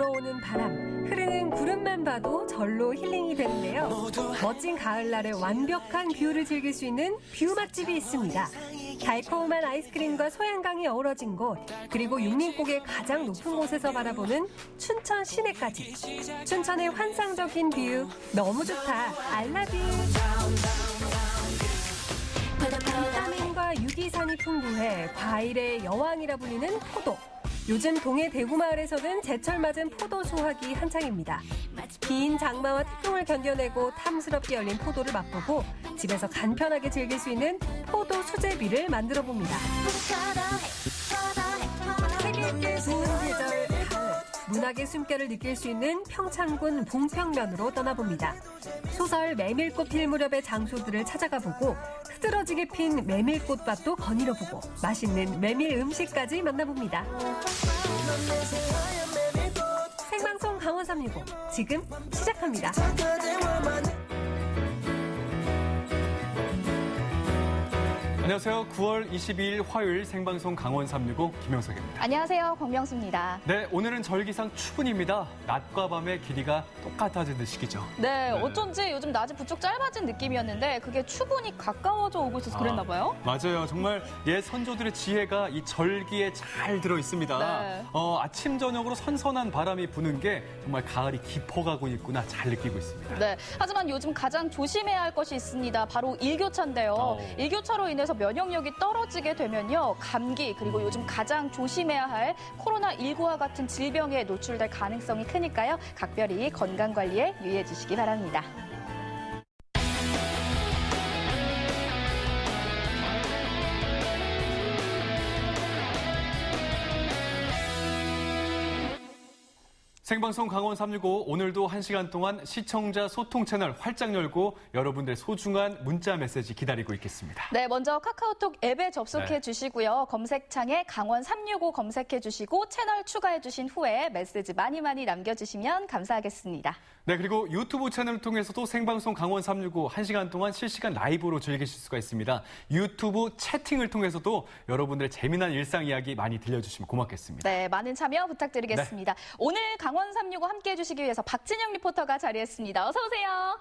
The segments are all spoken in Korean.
불어오는 바람, 흐르는 구름만 봐도 절로 힐링이 되는데요. 멋진 가을날의 완벽한 뷰를 즐길 수 있는 뷰 맛집이 있습니다. 달콤한 아이스크림과 소양강이 어우러진 곳, 그리고 육림곡의 가장 높은 곳에서 바라보는 춘천 시내까지. 춘천의 환상적인 뷰, 너무 좋다. I love you. 비타민과 유기산이 풍부해 과일의 여왕이라 불리는 포도. 요즘 동해 대구마을에서는 제철 맞은 포도 수확이 한창입니다. 긴 장마와 태풍을 견뎌내고 탐스럽게 열린 포도를 맛보고 집에서 간편하게 즐길 수 있는 포도 수제비를 만들어 봅니다. 세계의 좋은 계절 가을, 문학의 숨결을 느낄 수 있는 평창군 봉평면으로 떠나봅니다. 소설 메밀꽃 필 무렵의 장소들을 찾아가 보고 흐드러지게 핀 메밀꽃밭도 거닐어보고 맛있는 메밀 음식까지 만나봅니다. 생방송 강원 365 지금 시작합니다. 안녕하세요. 9월 22일 화요일 생방송 강원 365 김영석입니다. 안녕하세요. 권명수입니다. 네, 오늘은 절기상 추분입니다. 낮과 밤의 길이가 똑같아지는 시기죠. 네, 어쩐지 요즘 낮이 부쩍 짧아진 느낌이었는데 그게 추분이 가까워져 오고 있어서 그랬나 봐요. 맞아요. 정말 옛 선조들의 지혜가 이 절기에 잘 들어 있습니다. 네. 아침 저녁으로 선선한 바람이 부는 게 정말 가을이 깊어가고 있구나 잘 느끼고 있습니다. 네, 하지만 요즘 가장 조심해야 할 것이 있습니다. 바로 일교차인데요. 일교차로 인해서 면역력이 떨어지게 되면요. 감기 그리고 요즘 가장 조심해야 할 코로나19와 같은 질병에 노출될 가능성이 크니까요. 각별히 건강관리에 유의해 주시기 바랍니다. 생방송 강원 365 오늘도 1시간 동안 시청자 소통 채널 활짝 열고 여러분들의 소중한 문자 메시지 기다리고 있겠습니다. 네, 먼저 카카오톡 앱에 접속해 주시고요. 검색창에 강원 365 검색해 주시고 채널 추가해 주신 후에 메시지 많이 남겨주시면 감사하겠습니다. 네, 그리고 유튜브 채널을 통해서도 생방송 강원 365 1시간 동안 실시간 라이브로 즐기실 수가 있습니다. 유튜브 채팅을 통해서도 여러분들의 재미난 일상 이야기 많이 들려주시면 고맙겠습니다. 네, 많은 참여 부탁드리겠습니다. 네. 오늘 강원 365 함께해 주시기 위해서 박진영 리포터가 자리했습니다. 어서 오세요.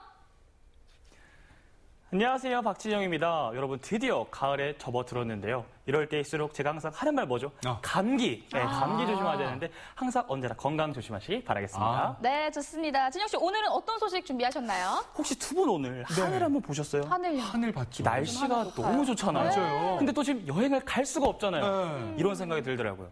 안녕하세요. 박진영입니다. 여러분 드디어 가을에 접어들었는데요. 이럴 때일수록 제가 항상 하는 말 뭐죠? 감기. 네, 감기 조심해야 되는데 항상 언제나 건강 조심하시기 바라겠습니다. 네, 좋습니다. 진영 씨, 오늘은 어떤 소식 준비하셨나요? 혹시 두 분 오늘 하늘 한번 보셨어요? 하늘 봤죠. 날씨가 너무 좋잖아요. 맞아요. 근데 또 지금 여행을 갈 수가 없잖아요. 이런 생각이 들더라고요.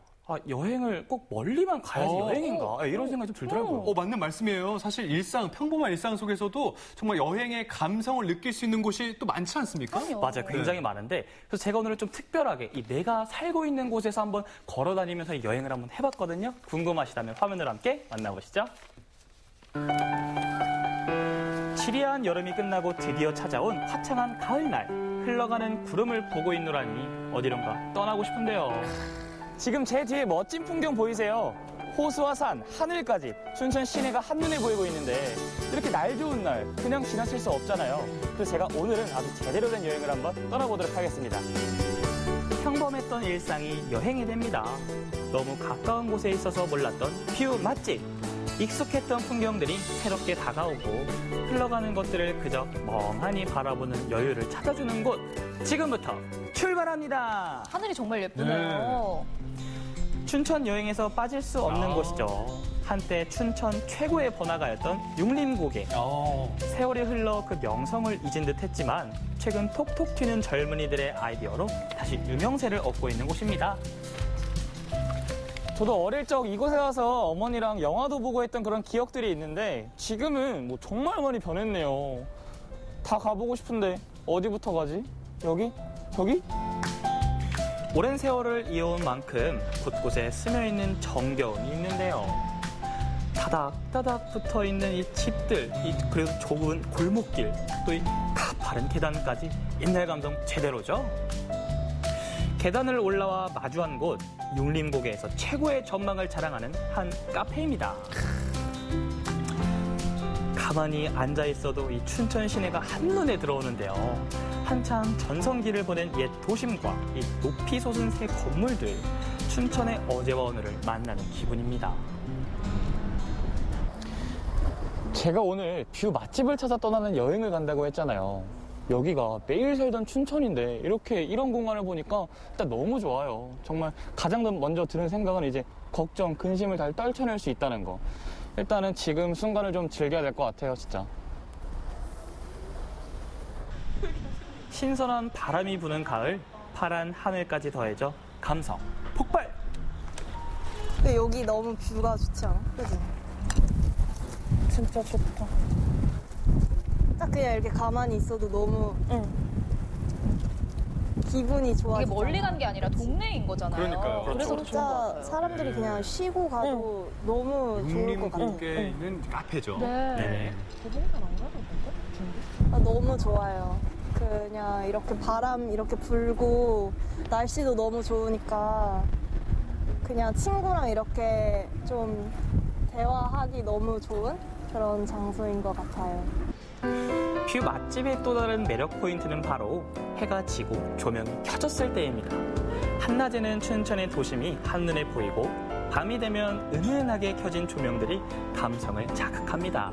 여행을 꼭 멀리만 가야지 여행인가? 이런 생각이 좀 들더라고요. 맞는 말씀이에요. 사실 평범한 일상 속에서도 정말 여행의 감성을 느낄 수 있는 곳이 또 많지 않습니까? 그럼요. 맞아요. 굉장히 많은데 그래서 제가 오늘은 좀 특별하게 내가 살고 있는 곳에서 한번 걸어 다니면서 여행을 한번 해봤거든요. 궁금하시다면 화면을 함께 만나보시죠. 지리한 여름이 끝나고 드디어 찾아온 화창한 가을날. 흘러가는 구름을 보고 있노라니 어디론가 떠나고 싶은데요. 지금 제 뒤에 멋진 풍경 보이세요? 호수와 산, 하늘까지 춘천 시내가 한눈에 보이고 있는데 이렇게 날 좋은 날 그냥 지나칠 수 없잖아요. 그래서 제가 오늘은 아주 제대로 된 여행을 한번 떠나보도록 하겠습니다. 평범했던 일상이 여행이 됩니다. 너무 가까운 곳에 있어서 몰랐던 뷰 맛집. 익숙했던 풍경들이 새롭게 다가오고 흘러가는 것들을 그저 멍하니 바라보는 여유를 찾아주는 곳. 지금부터 출발합니다. 하늘이 정말 예쁘네요. 춘천 여행에서 빠질 수 없는 곳이죠. 한때 춘천 최고의 번화가였던 육림고개. 세월이 흘러 그 명성을 잊은 듯 했지만 최근 톡톡 튀는 젊은이들의 아이디어로 다시 유명세를 얻고 있는 곳입니다. 저도 어릴 적 이곳에 와서 어머니랑 영화도 보고 했던 그런 기억들이 있는데 지금은 정말 많이 변했네요. 다 가보고 싶은데 어디부터 가지? 여기? 저기? 오랜 세월을 이어온 만큼 곳곳에 스며있는 정겨움이 있는데요. 다닥다닥 붙어있는 이 집들, 그리고 좁은 골목길, 또 이 가파른 계단까지 옛날 감성 제대로죠? 계단을 올라와 마주한 곳, 육림고개에서 최고의 전망을 자랑하는 한 카페입니다. 가만히 앉아있어도 이 춘천 시내가 한눈에 들어오는데요. 한참 전성기를 보낸 옛 도심과 이 높이 솟은 새 건물들, 춘천의 어제와 오늘을 만나는 기분입니다. 제가 오늘 뷰 맛집을 찾아 떠나는 여행을 간다고 했잖아요. 여기가 매일 살던 춘천인데 이렇게 이런 공간을 보니까 일단 너무 좋아요. 정말 가장 먼저 드는 생각은 이제 걱정, 근심을 다 떨쳐낼 수 있다는 거. 일단은 지금 순간을 좀 즐겨야 될 것 같아요, 진짜. 신선한 바람이 부는 가을, 파란 하늘까지 더해져 감성 폭발! 근데 여기 너무 뷰가 좋지 않아? 그지? 진짜 좋다. 딱 그냥 이렇게 가만히 있어도 너무 기분이 좋아. 이게 멀리 간 게 아니라 동네인 거잖아요. 그러니까요. 그래서 더 좋은 것 진짜 같아요. 사람들이 그냥 쉬고 가도 너무 좋을 것 같아. 육림국에 있는 카페죠. 네. 아, 너무 좋아요. 그냥 이렇게 바람 이렇게 불고 날씨도 너무 좋으니까 그냥 친구랑 이렇게 좀 대화하기 너무 좋은 그런 장소인 것 같아요. 뷰 맛집의 또 다른 매력 포인트는 바로 해가 지고 조명이 켜졌을 때입니다. 한낮에는 춘천의 도심이 한눈에 보이고 밤이 되면 은은하게 켜진 조명들이 감성을 자극합니다.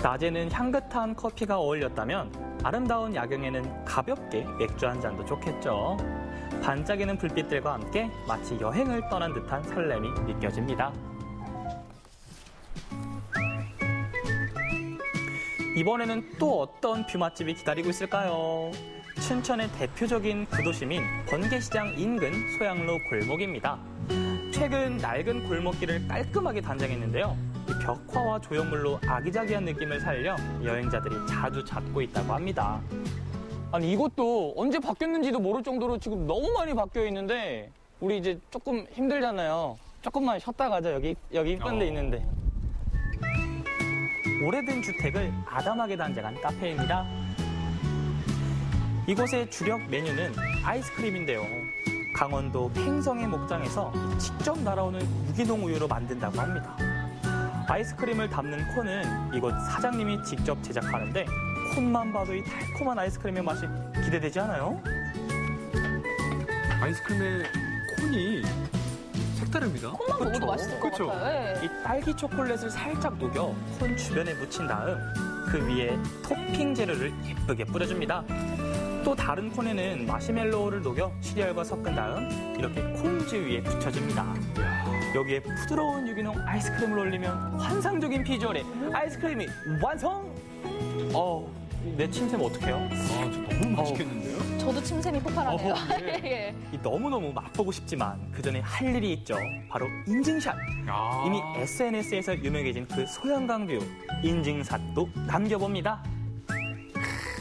낮에는 향긋한 커피가 어울렸다면 아름다운 야경에는 가볍게 맥주 한 잔도 좋겠죠. 반짝이는 불빛들과 함께 마치 여행을 떠난 듯한 설렘이 느껴집니다. 이번에는 또 어떤 뷰 맛집이 기다리고 있을까요? 춘천의 대표적인 구도심인 번개시장 인근 소양로 골목입니다. 최근 낡은 골목길을 깔끔하게 단장했는데요. 이 벽화와 조형물로 아기자기한 느낌을 살려 여행자들이 자주 찾고 있다고 합니다. 아니 이것도 언제 바뀌었는지도 모를 정도로 지금 너무 많이 바뀌어 있는데 우리 이제 조금 힘들잖아요. 조금만 쉬었다 가자. 여기 이쁜 데 있는데. 오래된 주택을 아담하게 단장한 카페입니다. 이곳의 주력 메뉴는 아이스크림인데요. 강원도 팽성의 목장에서 직접 날아오는 유기농 우유로 만든다고 합니다. 아이스크림을 담는 콘은 이곳 사장님이 직접 제작하는데 콘만 봐도 이 달콤한 아이스크림의 맛이 기대되지 않아요? 아이스크림의 콘이 색다릅니다. 콩만 먹어도 맛있을 것 그쵸? 같아요. 예. 이 딸기 초콜릿을 살짝 녹여 콘 주변에 묻힌 다음 그 위에 토핑 재료를 예쁘게 뿌려줍니다. 또 다른 콘에는 마시멜로우를 녹여 시리얼과 섞은 다음 이렇게 콘즈 위에 붙여줍니다. 여기에 부드러운 유기농 아이스크림을 올리면 환상적인 비주얼의 아이스크림이 완성! 내 침샘 어떡해요? 저 너무 맛있겠는데요? 저도 침샘이 폭발하네요. 네. 예. 이 너무너무 맛보고 싶지만 그 전에 할 일이 있죠. 바로 인증샷. 이미 SNS에서 유명해진 그 소양강 뷰 인증샷도 남겨봅니다.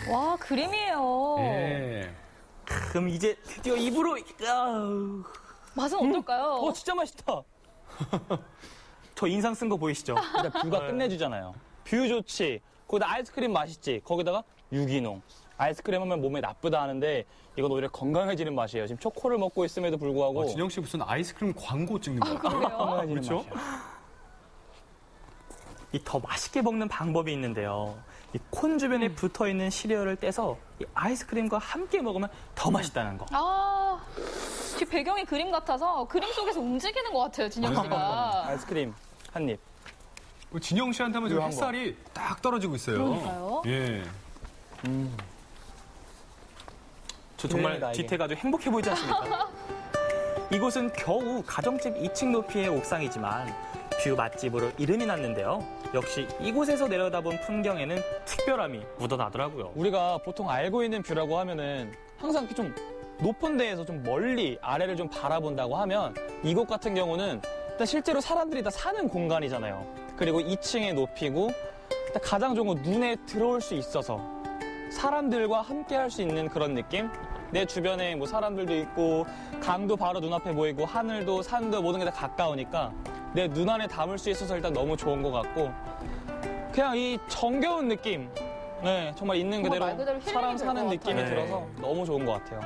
와, 그림이에요. 네. 그럼 이제 드디어 입으로 맛은 어떨까요? 진짜 맛있다. 저 인상 쓴 거 보이시죠? 일단 뷰가 끝내주잖아요. 뷰 좋지. 거기다 아이스크림 맛있지. 거기다가 유기농. 아이스크림 하면 몸에 나쁘다 하는데 이건 오히려 건강해지는 맛이에요. 지금 초코를 먹고 있음에도 불구하고 진영 씨 무슨 아이스크림 광고 찍는 거 같아요. 건강해지는 그렇죠? 맛이에요. 이 더 맛있게 먹는 방법이 있는데요. 이 콘 주변에 붙어있는 시리얼을 떼서 이 아이스크림과 함께 먹으면 더 맛있다는 거. 아, 그 배경이 그림 같아서 그림 속에서 움직이는 것 같아요, 진영 씨가. 아이스크림 한 입. 진영 씨한테는 지금 이거 한 햇살이 딱 떨어지고 있어요. 그러니까요. 예. 저 정말 기회다, 이게. 뒤태가 아주 행복해 보이지 않습니까? 이곳은 겨우 가정집 2층 높이의 옥상이지만 뷰 맛집으로 이름이 났는데요. 역시 이곳에서 내려다본 풍경에는 특별함이 묻어나더라고요. 우리가 보통 알고 있는 뷰라고 하면은 항상 이렇게 좀 높은 데에서 좀 멀리 아래를 좀 바라본다고 하면 이곳 같은 경우는 일단 실제로 사람들이 다 사는 공간이잖아요. 그리고 2층의 높이고 일단 가장 좋은 건 눈에 들어올 수 있어서 사람들과 함께 할 수 있는 그런 느낌? 내 주변에 뭐 사람들도 있고 강도 바로 눈앞에 보이고 하늘도 산도 모든 게 다 가까우니까 내 눈 안에 담을 수 있어서 일단 너무 좋은 것 같고 그냥 이 정겨운 느낌 네 정말 있는 정말 그대로 말 그대로 힐링이 사람 될 사는 것 느낌이 같아요. 들어서 너무 좋은 것 같아요.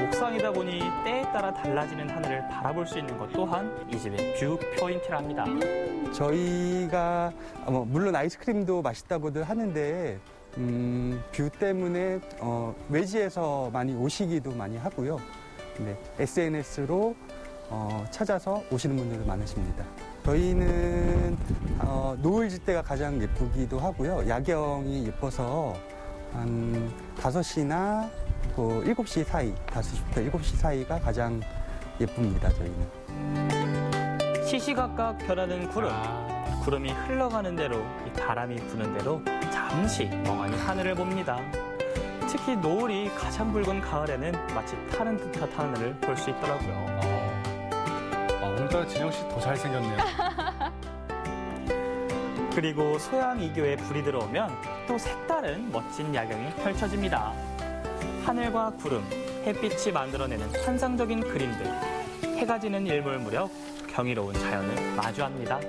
옥상이다 보니 때에 따라 달라지는 하늘을 바라볼 수 있는 것 또한 이 집의 뷰 포인트랍니다. 저희가 물론 아이스크림도 맛있다고들 하는데 뷰 때문에 외지에서 많이 오시기도 많이 하고요. 네, SNS로 찾아서 오시는 분들도 많으십니다. 저희는 노을 질 때가 가장 예쁘기도 하고요. 야경이 예뻐서 한 5시나 7시 사이, 5시부터 7시 사이가 가장 예쁩니다, 저희는. 시시각각 변하는 구름. 구름이 흘러가는 대로, 이 바람이 부는 대로 잠시 멍하니 하늘을 봅니다. 특히 노을이 가장 붉은 가을에는 마치 타는 듯한 하늘을 볼 수 있더라고요. 오늘따라 진영 씨 더 잘생겼네요. 그리고 소양 이교에 불이 들어오면 또 색다른 멋진 야경이 펼쳐집니다. 하늘과 구름, 햇빛이 만들어내는 환상적인 그림들. 해가 지는 일몰 무렵 경이로운 자연을 마주합니다.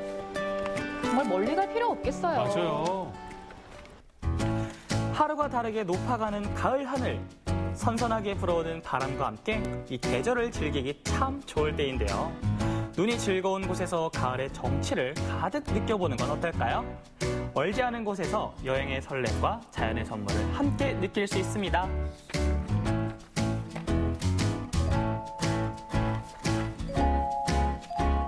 정말 멀리 갈 필요 없겠어요. 맞아요. 하루가 다르게 높아가는 가을 하늘. 선선하게 불어오는 바람과 함께 이 계절을 즐기기 참 좋을 때인데요. 눈이 즐거운 곳에서 가을의 정취를 가득 느껴보는 건 어떨까요? 멀지 않은 곳에서 여행의 설렘과 자연의 선물을 함께 느낄 수 있습니다.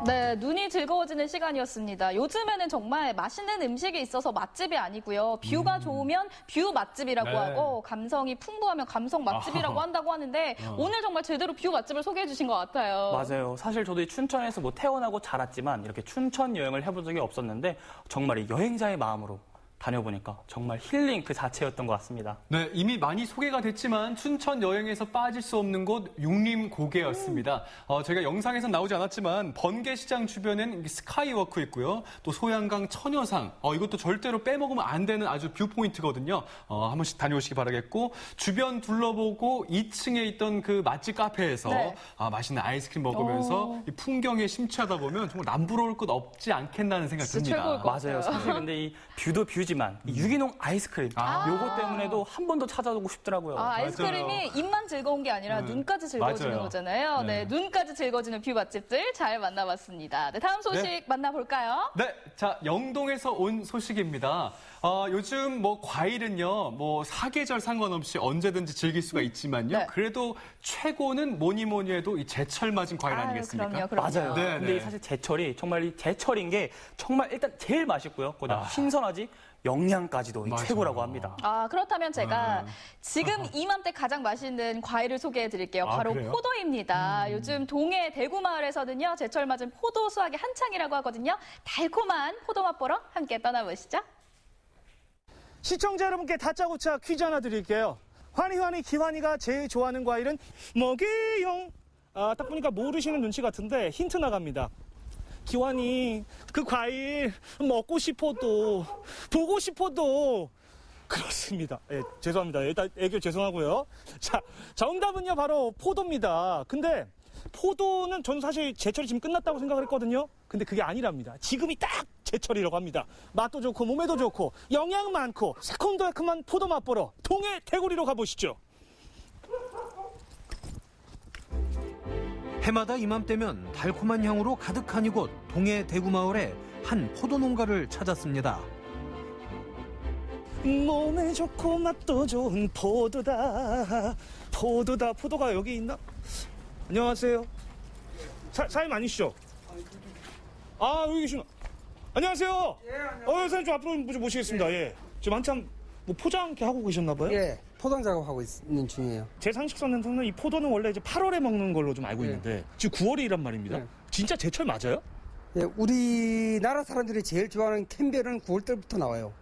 네, 눈이 즐거워지는 시간이었습니다. 요즘에는 정말 맛있는 음식이 있어서 맛집이 아니고요. 뷰가 좋으면 뷰 맛집이라고 네. 하고 감성이 풍부하면 감성 맛집이라고 한다고 하는데 오늘 정말 제대로 뷰 맛집을 소개해 주신 것 같아요. 맞아요. 사실 저도 이 춘천에서 태어나고 자랐지만 이렇게 춘천 여행을 해본 적이 없었는데 정말 이 여행자의 마음으로 다녀보니까 정말 힐링 그 자체였던 것 같습니다. 네, 이미 많이 소개가 됐지만 춘천 여행에서 빠질 수 없는 곳 육림고개였습니다. 저희가 영상에선 나오지 않았지만 번개시장 주변엔 스카이워크 있고요. 또 소양강 처녀상, 이것도 절대로 빼먹으면 안 되는 아주 뷰포인트거든요. 한 번씩 다녀오시기 바라겠고 주변 둘러보고 2층에 있던 그 맛집 카페에서 네. 맛있는 아이스크림 먹으면서 이 풍경에 심취하다 보면 정말 남부러울 것 없지 않겠나는 생각이 진짜 듭니다. 최고일 것 같아요. 맞아요. 사실 근데 이 뷰도 뷰지만 이 유기농 아이스크림 요거 때문에도 한 번 더 찾아오고 싶더라고요. 아이스크림이 입만 즐거운 게 아니라 눈까지 즐거워지는 맞아요. 거잖아요. 네, 눈까지 즐거워지는 뷰 맛집들 잘 만나봤습니다. 네, 다음 소식 만나볼까요? 네, 자 영동에서 온 소식입니다. 요즘 과일은요, 사계절 상관없이 언제든지 즐길 수가 있지만요. 네. 그래도 최고는 뭐니 해도 이 제철 맞은 과일 아니겠습니까? 그럼요. 맞아요. 네, 근데 네. 이 사실 제철이 정말 이 제철인 게 정말 일단 제일 맛있고요. 거기다 신선하지 영양까지도 이 맞아요. 최고라고 합니다. 그렇다면 제가 지금 이맘때 가장 맛있는 과일을 소개해 드릴게요. 바로 그래요? 포도입니다. 요즘 동해 대구마을에서는요, 제철 맞은 포도 수확이 한창이라고 하거든요. 달콤한 포도 맛 보러 함께 떠나보시죠. 시청자 여러분께 다짜고짜 퀴즈 하나 드릴게요. 환희 기환이가 제일 좋아하는 과일은 뭐게요? 딱 보니까 모르시는 눈치 같은데 힌트 나갑니다. 기환이 그 과일 먹고 싶어도 보고 싶어도 그렇습니다. 예, 죄송합니다. 일단 애교 죄송하고요. 자, 정답은요 바로 포도입니다. 근데 포도는 저는 사실 제철이 지금 끝났다고 생각을 했거든요. 근데 그게 아니랍니다. 지금이 딱 제철이라고 합니다. 맛도 좋고 몸에도 좋고 영양 많고 새콤달콤한 포도 맛보러 동해 대구리로 가보시죠. 해마다 이맘때면 달콤한 향으로 가득한 이곳 동해 대구마을에 한 포도 농가를 찾았습니다. 몸에 좋고 맛도 좋은 포도다. 포도가 여기 있나? 안녕하세요. 사장님 아니시죠? 여기 계시나? 안녕하세요. 예, 안녕하세요. 사장님 좀 앞으로 좀 모시겠습니다. 예. 지금 한참 포장 이렇게 하고 계셨나봐요? 예, 포장 작업하고 있는 중이에요. 제 상식선에서는 이 포도는 원래 이제 8월에 먹는 걸로 좀 알고 있는데 지금 9월이란 말입니다. 진짜 제철 맞아요? 예, 우리나라 사람들이 제일 좋아하는 캠벨은 9월 달부터 나와요.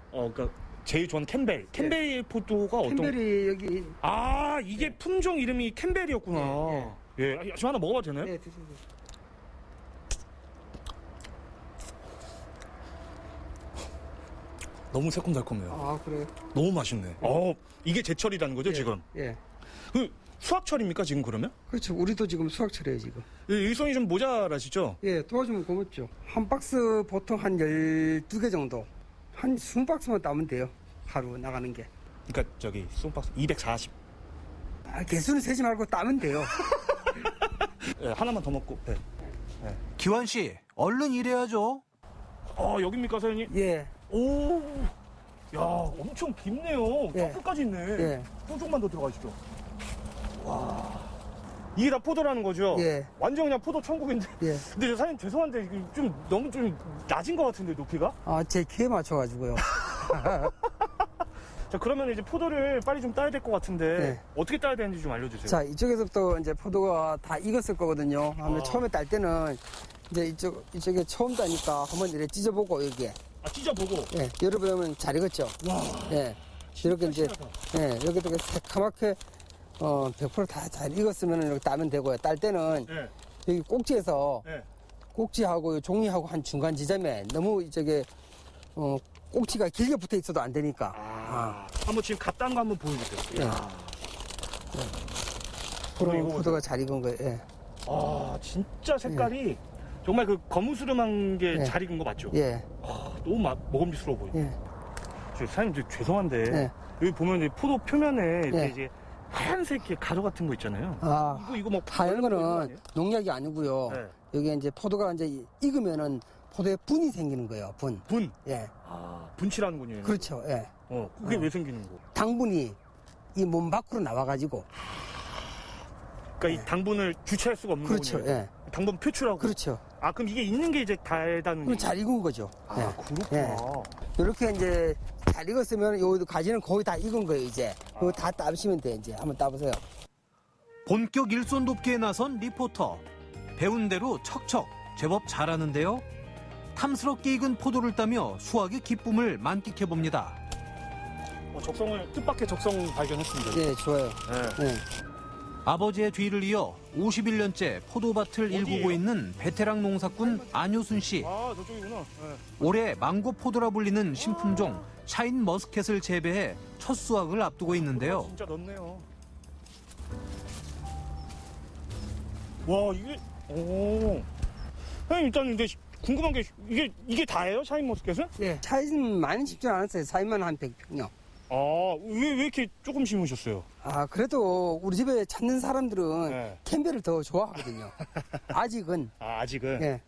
그러니까 제일 좋아하는 캠벨. 캠벨 포도가 어떤? 캠벨이 여기 이게 품종 이름이 캠벨이었구나. 예, 저 하나 먹어봐도 되나요? 예, 드세요. 너무 새콤달콤해요. 그래요? 너무 맛있네. 이게 제철이라는 거죠, 지금? 예. 수확철입니까, 지금 그러면? 그렇죠. 우리도 지금 수확철이에요, 지금. 일손이 좀 모자라시죠? 예, 도와주면 고맙죠. 한 박스 보통 한 12개 정도. 한 20박스만 따면 돼요. 하루 나가는 게. 그러니까 저기 송박스 240. 개수는 세지 말고 따면 돼요. 예, 하나만 더 먹고. 네. 기환 씨, 얼른 일해야죠. 여기입니까, 사장님? 예. 오, 야, 엄청 깊네요. 예. 끝까지 있네. 예. 조금만 더 들어가시죠. 이게 다 포도라는 거죠? 예. 완전 그냥 포도 천국인데. 예. 근데 저 사장님 죄송한데 이게 좀 너무 좀 낮은 것 같은데 높이가? 제 키에 맞춰가지고요. 자 그러면 이제 포도를 빨리 좀 따야 될 것 같은데 네. 어떻게 따야 되는지 좀 알려주세요. 자, 이쪽에서부터 이제 포도가 다 익었을 거거든요. 처음에 딸 때는 이제 이쪽에 처음 따니까 한번 이렇게 찢어보고 여기에. 찢어보고. 예, 여러분 잘 익었죠? 와. 예. 이렇게 이제, 예, 이렇게 되게 새카맣게, 100% 다 잘 익었으면 이렇게 따면 되고요. 딸 때는 네. 여기 꼭지에서 네. 꼭지하고 종이하고 한 중간 지점에 너무 이쪽에, 꼭지가 길게 붙어 있어도 안 되니까. 한번 지금 갓 딴 거 한번 보여주세요. 예. 이거 포도가 잘 익은 거예요. 예. 진짜 색깔이 정말 그 거무스름한 게 예. 잘 익은 거 맞죠? 예. 너무 먹음직스러워 보여요. 예. 사장님 죄송한데 네. 여기 보면 이제 포도 표면에 이렇게 네. 이제 하얀색 가루 같은 거 있잖아요. 이거 뭐 하얀 보이는 거 거는 아니에요? 농약이 아니고요. 네. 여기 이제 포도가 이제 익으면은 포도에 분이 생기는 거예요. 분. 분. 예. 분칠하는군요. 그렇죠. 예. 그게 왜 생기는 거? 당분이 이 몸 밖으로 나와가지고. 그러니까 이 당분을 주체할 수가 없는 그렇죠. 거군요. 예. 당분 표출하고. 그렇죠. 그럼 이게 있는 게 이제 달다는 그럼 잘 익은 거죠. 예. 그렇구나. 이렇게 이제 잘 익었으면 요 가지는 거의 다 익은 거예요. 이제. 이거 다 따시면 돼. 이제 한번 따보세요. 본격 일손 돕기에 나선 리포터. 배운 대로 척척 제법 잘하는데요. 탐스럽게 익은 포도를 따며 수확의 기쁨을 만끽해 봅니다. 뜻밖의 적성 발견했습니다. 예, 좋아요. 네. 예. 아버지의 뒤를 이어 51년째 포도밭을 일구고 있는 베테랑 농사꾼 안효순 씨. 저쪽이구나. 네. 올해 망고 포도라 불리는 신품종 샤인 머스켓을 재배해 첫 수확을 앞두고 있는데요. 진짜 넓네요. 와 이게 형님 일단 근데 궁금한 게 이게 다예요? 샤인머스켓은? 예. 차이는 많이 심지 않았어요. 차이만 한 100평요. 왜 이렇게 조금 심으셨어요? 그래도 우리 집에 찾는 사람들은 네. 캠벨을 더 좋아하거든요. 아직은. 아직은? 예.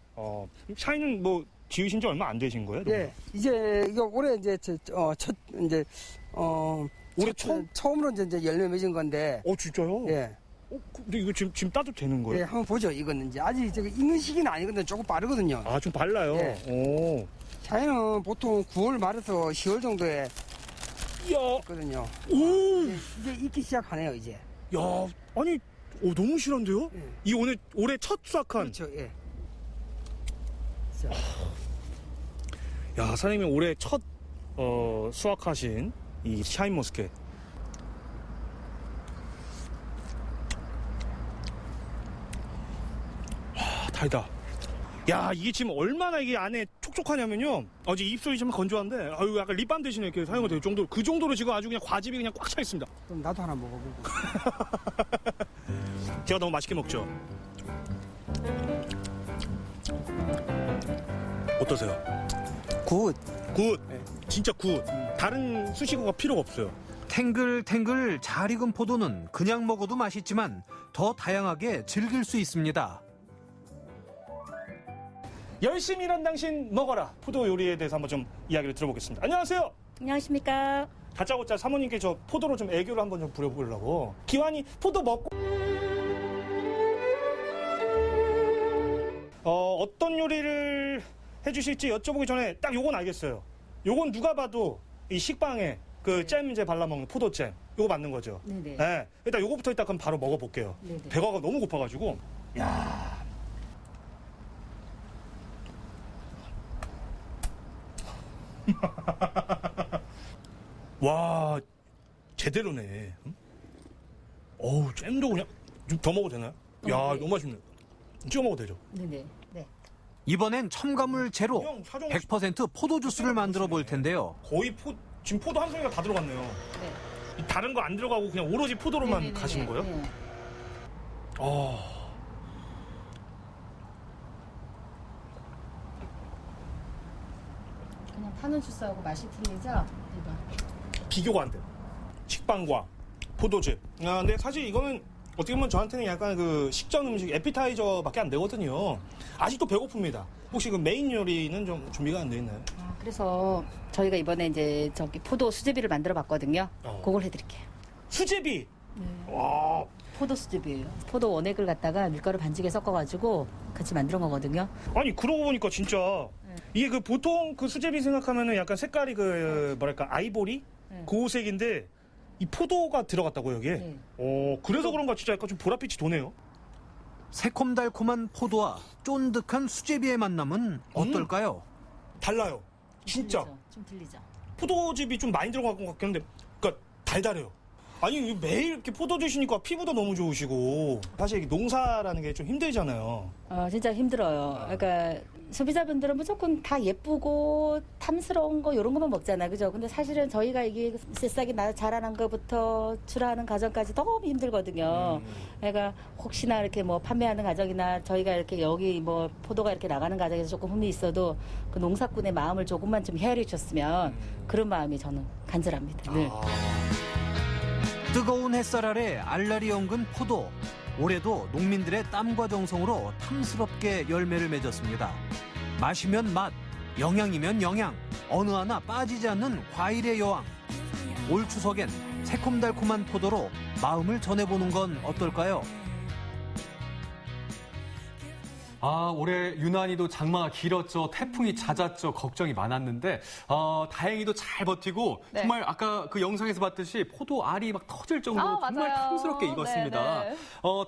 샤인은 뭐 지으신 지 얼마 안 되신 거예요? 예. 이제 이거 올해 이제 올해 처음으로 이제 열매 맺은 건데. 진짜요? 예. 근데 이거 지금 따도 되는 거예요? 예, 한번 보죠. 이거는 이제 아직 저기 익는 시기는 아니거든요. 조금 빠르거든요. 좀 발라요? 예. 오. 샤인은 보통 9월 말에서 10월 정도에 이야. 있거든요. 오. 이제 익기 시작하네요, 이제. 야, 아니, 너무 실한데요? 예. 이 올해 첫 수확한. 그렇죠, 예. 야, 사장님이 올해 첫 수확하신 이 샤인머스켓. 달다. 야, 이게 지금 얼마나 이게 안에 촉촉하냐면요. 이제 입술이 좀 건조한데, 약간 립밤 대신에 이렇게 사용이 될 정도로, 그 정도로 지금 아주 그냥 과즙이 그냥 꽉 차 있습니다. 그럼 나도 하나 먹어보고. 제가 너무 맛있게 먹죠? 어떠세요? 굿. 굿. 진짜 굿. 다른 수식어가 필요가 없어요. 탱글탱글 잘 익은 포도는 그냥 먹어도 맛있지만 더 다양하게 즐길 수 있습니다. 열심히 일한 당신 먹어라. 포도 요리에 대해서 한번 좀 이야기를 들어보겠습니다. 안녕하세요. 안녕하십니까. 다짜고짜 사모님께 저 포도로 좀 애교를 한번 좀 부려보려고. 기환이 포도 먹고. 어떤 요리를 해주실지 여쭤보기 전에 딱 요건 알겠어요. 요건 누가 봐도 이 식빵에 그 잼 이제 발라먹는 포도잼. 요거 맞는 거죠? 네네. 네. 일단 요거부터 일단 그럼 바로 먹어볼게요. 네네. 배가 너무 고파가지고. 야. 와, 제대로네. 어우, 잼도 그냥 좀 더 먹어도 되나요? 야, 네. 너무 맛있네. 찍어 먹어도 되죠? 네네. 네. 이번엔 첨가물 제로 100% 포도 주스를 만들어 볼 텐데요. 거의 지금 포도 한 송이가 다 들어갔네요. 네. 다른 거 안 들어가고 그냥 오로지 포도로만 네네네네. 가시는 거예요? 네. 그냥 파는 주스하고 맛이 틀리죠? 이거. 비교가 안 돼요. 식빵과 포도즙. 근데 사실 이거는 어떻게 보면 저한테는 약간 그 식전 음식 에피타이저밖에 안 되거든요. 아직도 배고픕니다. 혹시 그 메인 요리는 좀 준비가 안 돼 있나요? 그래서 저희가 이번에 이제 포도 수제비를 만들어 봤거든요. 그걸 해드릴게요. 수제비. 와. 포도 수제비예요. 포도 원액을 갖다가 밀가루 반죽에 섞어가지고 같이 만든 거거든요. 아니 그러고 보니까 진짜 이게 그 보통 그 수제비 생각하면은 약간 색깔이 그 뭐랄까 아이보리 고색인데 이 포도가 들어갔다고 여기에. 그래서 그런가 진짜 약간 좀 보랏빛이 도네요. 새콤달콤한 포도와 쫀득한 수제비의 만남은 어떨까요? 달라요. 진짜. 좀 들리죠. 포도즙이 좀 많이 들어간 것 같긴 한데, 그러니까 달달해요. 아니 매일 이렇게 포도 드시니까 피부도 너무 좋으시고 사실 이게 농사라는 게 좀 힘들잖아요. 진짜 힘들어요. 그러니까 소비자분들은 무조건 다 예쁘고 탐스러운 거 이런 것만 먹잖아요. 그죠? 근데 사실은 저희가 이게 새싹이 자라는 것부터 출하하는 과정까지 너무 힘들거든요. 그러니까 혹시나 이렇게 뭐 판매하는 과정이나 저희가 이렇게 여기 뭐 포도가 이렇게 나가는 과정에서 조금 흠이 있어도 그 농사꾼의 마음을 조금만 좀 헤아려 주셨으면 그런 마음이 저는 간절합니다. 늘. 뜨거운 햇살 아래 알알이 엉근 포도. 올해도 농민들의 땀과 정성으로 탐스럽게 열매를 맺었습니다. 마시면 맛, 영양이면 영양, 어느 하나 빠지지 않는 과일의 여왕. 올 추석엔 새콤달콤한 포도로 마음을 전해보는 건 어떨까요? 올해 유난히도 장마가 길었죠. 태풍이 잦았죠. 걱정이 많았는데 다행히도 잘 버티고 정말 아까 그 영상에서 봤듯이 포도 알이 막 터질 정도로 정말 탐스럽게 익었습니다.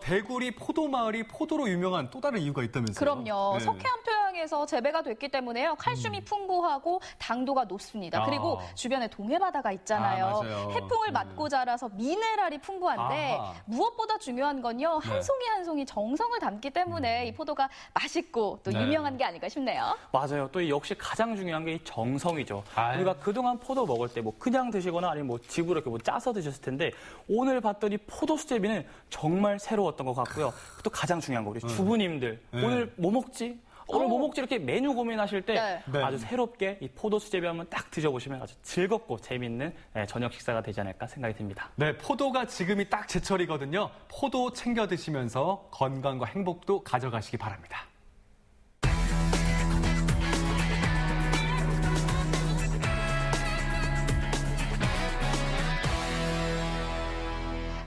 대구리 포도마을이 포도로 유명한 또 다른 이유가 있다면서요? 그럼요. 석회암 토양에서 재배가 됐기 때문에요. 칼슘이 풍부하고 당도가 높습니다. 그리고 주변에 동해바다가 있잖아요. 해풍을 맞고 자라서 미네랄이 풍부한데 무엇보다 중요한 건요. 한 송이 한 송이 정성을 담기 때문에 이 포도가 맛있고 또 유명한 게 아닐까 싶네요. 맞아요. 또 역시 가장 중요한 게 이 정성이죠. 우리가 그동안 포도 먹을 때 뭐 그냥 드시거나 아니면 뭐 집으로 이렇게 뭐 짜서 드셨을 텐데 오늘 봤더니 포도 수제비는 정말 새로웠던 것 같고요. 또 가장 중요한 거 우리 주부님들 오늘 뭐 먹지? 오늘 뭐 먹지? 이렇게 메뉴 고민하실 때 아주 새롭게 이 포도 수제비 한번 딱 드셔보시면 아주 즐겁고 재밌는 저녁 식사가 되지 않을까 생각이 듭니다. 네, 포도가 지금이 딱 제철이거든요. 포도 챙겨 드시면서 건강과 행복도 가져가시기 바랍니다.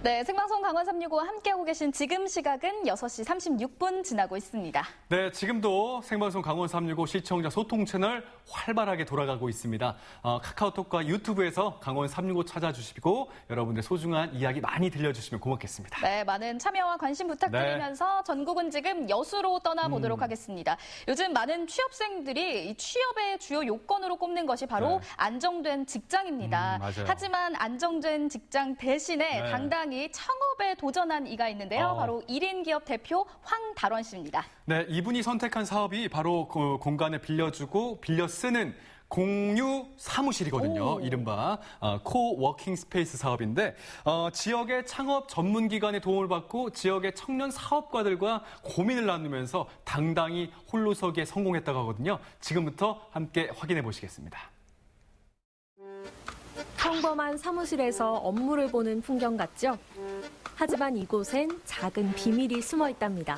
네, 생방송 강원 365 함께하고 계신 지금 시각은 6시 36분 지나고 있습니다. 네, 지금도 생방송 강원 365 시청자 소통 채널 활발하게 돌아가고 있습니다. 카카오톡과 유튜브에서 강원 365 찾아주시고 여러분들 소중한 이야기 많이 들려주시면 고맙겠습니다. 네, 많은 참여와 관심 부탁드리면서 전국은 지금 여수로 떠나보도록 하겠습니다. 요즘 많은 취업생들이 이 취업의 주요 요건으로 꼽는 것이 바로 안정된 직장입니다. 하지만 안정된 직장 대신에 당당히 창업에 도전한 이가 있는데요. 바로 1인 기업 대표 황달원 씨입니다. 네, 이분이 선택한 사업이 바로 그 공간을 빌려주고 빌려 쓰는 공유 사무실이거든요. 이른바 코워킹 스페이스 사업인데 지역의 창업 전문기관의 도움을 받고 지역의 청년 사업가들과 고민을 나누면서 당당히 홀로서기에 성공했다고 하거든요. 지금부터 함께 확인해 보시겠습니다. 평범한 사무실에서 업무를 보는 풍경 같죠? 하지만 이곳엔 작은 비밀이 숨어 있답니다.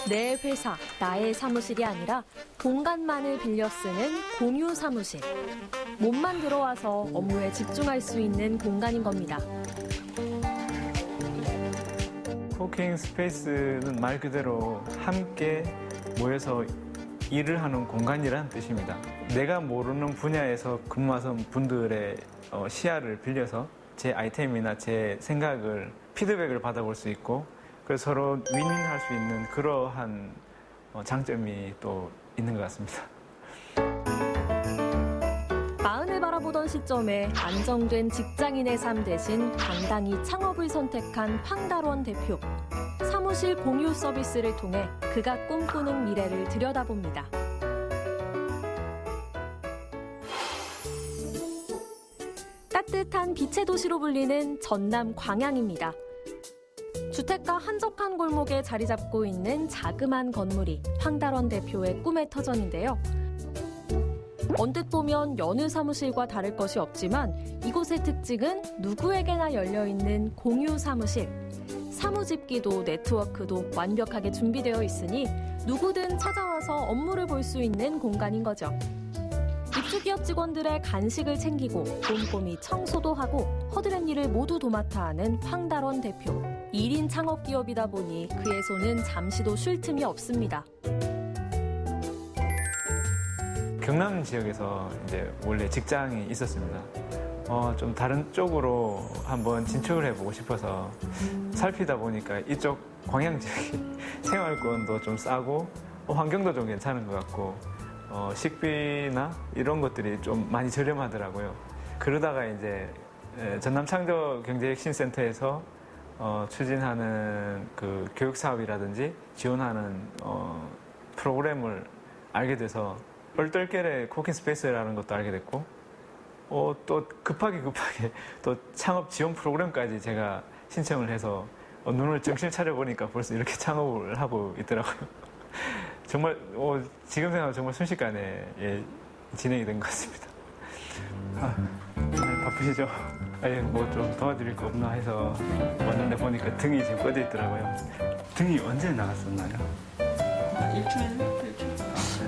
내 회사, 나의 사무실이 아니라 공간만을 빌려 쓰는 공유 사무실. 몸만 들어와서 업무에 집중할 수 있는 공간인 겁니다. 코워킹 스페이스는 말 그대로 함께 모여서 일을 하는 공간이라는 뜻입니다. 내가 모르는 분야에서 근무하는 분들의 시야를 빌려서 제 아이템이나 제 생각을 피드백을 받아볼 수 있고 그래서 서로 윈윈할 수 있는 그러한 장점이 또 있는 것 같습니다. 마흔을 바라보던 시점에 안정된 직장인의 삶 대신 당당히 창업을 선택한 황달원 대표. 사무실 공유 서비스를 통해 그가 꿈꾸는 미래를 들여다봅니다. 따뜻한 빛의 도시로 불리는 전남 광양입니다. 주택가 한적한 골목에 자리 잡고 있는 자그마한 건물이 황달원 대표의 꿈의 터전인데요. 언뜻 보면 여느 사무실과 다를 것이 없지만 이곳의 특징은 누구에게나 열려있는 공유 사무실. 사무집기도 네트워크도 완벽하게 준비되어 있으니 누구든 찾아와서 업무를 볼 수 있는 공간인 거죠. 우수기업 직원들의 간식을 챙기고 꼼꼼히 청소도 하고 허드렛 일을 모두 도맡아 하는 황달원 대표. 1인 창업기업이다 보니 그의 손은 잠시도 쉴 틈이 없습니다. 경남 지역에서 이제 원래 직장이 있었습니다. 좀 다른 쪽으로 한번 진출을 해보고 싶어서 살피다 보니까 이쪽 광양 지역이 생활권도 좀 싸고 환경도 좀 괜찮은 것 같고 식비나 이런 것들이 좀 많이 저렴하더라고요. 그러다가 이제 전남창조경제혁신센터에서 추진하는 그 교육 사업이라든지 지원하는 프로그램을 알게 돼서 얼떨결에 코킹 스페이스라는 것도 알게 됐고 또 급하게 또 창업 지원 프로그램까지 제가 신청을 해서 눈을 정신 차려보니까 벌써 이렇게 창업을 하고 있더라고요. 정말 지금 생각하면 정말 순식간에 진행이 된 것 같습니다. 바쁘시죠? 뭐 좀 도와드릴 거 없나 해서 왔는데 보니까 등이 지금 꺼져 있더라고요. 등이 언제 나갔었나요? 일주일?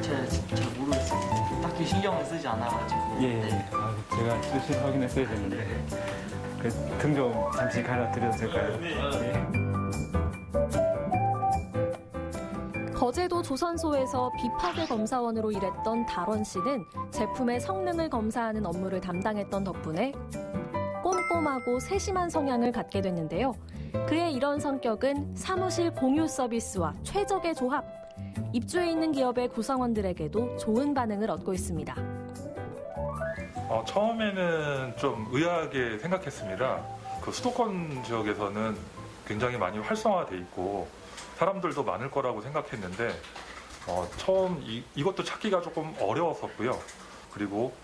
잘 모르겠어요. 딱히 신경을 쓰지 않아가지고. 예. 제가 수시로 확인했어야 되는데 그 등 좀 잠시 갈아드려도 될까요? 예. 거제도 조선소에서 비파괴 검사원으로 일했던 달원 씨는 제품의 성능을 검사하는 업무를 담당했던 덕분에 꼼꼼하고 세심한 성향을 갖게 됐는데요. 그의 이런 성격은 사무실 공유 서비스와 최적의 조합. 입주해 있는 기업의 구성원들에게도 좋은 반응을 얻고 있습니다. 처음에는 좀 의아하게 생각했습니다. 그 수도권 지역에서는 굉장히 많이 활성화돼 있고 사람들도 많을 거라고 생각했는데 처음 이것도 찾기가 조금 어려웠었고요. 그리고